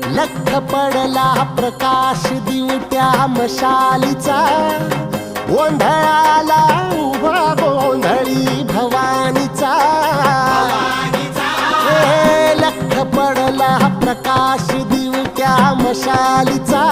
लख पडला प्रकाश दिवट्या मशालीचा, गोंधळाला उभा गोंधळी भवानीचा. लख पडला प्रकाश दिवट्या मशालीचा,